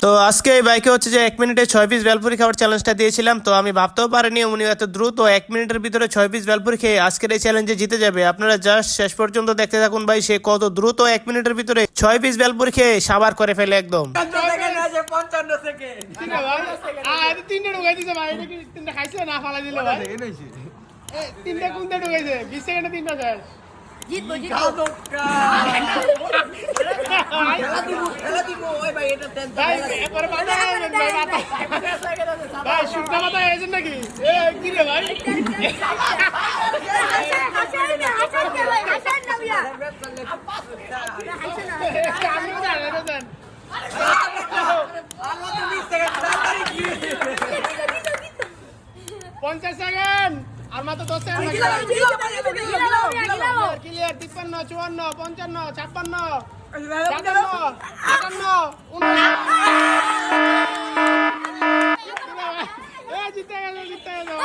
তো আজকে এই বাইকে হচ্ছে যে 1 মিনিটে 6 পিস বেলপুরি খাওয়ার চ্যালেঞ্জটা দিয়েছিলাম। তো আমি ভাবতেও পারিনি উনি এত দ্রুত 1 মিনিটের ভিতরে 6 পিস বেলপুরি খেয়ে আজকের এই চ্যালেঞ্জে জিতে যাবে। আপনারা জাস্ট শেষ পর্যন্ত দেখতে থাকুন ভাই, সে কত দ্রুত 1 মিনিটের ভিতরে 6 পিস বেলপুরি খেয়ে সাবার করে ফেলে একদম। পঞ্চাশ সেকেন্ড আর মাত্র 10 সেকেন্ড ক্লিয়ার। 53, 54, 55, 56, 57, 58, জিতে গেল।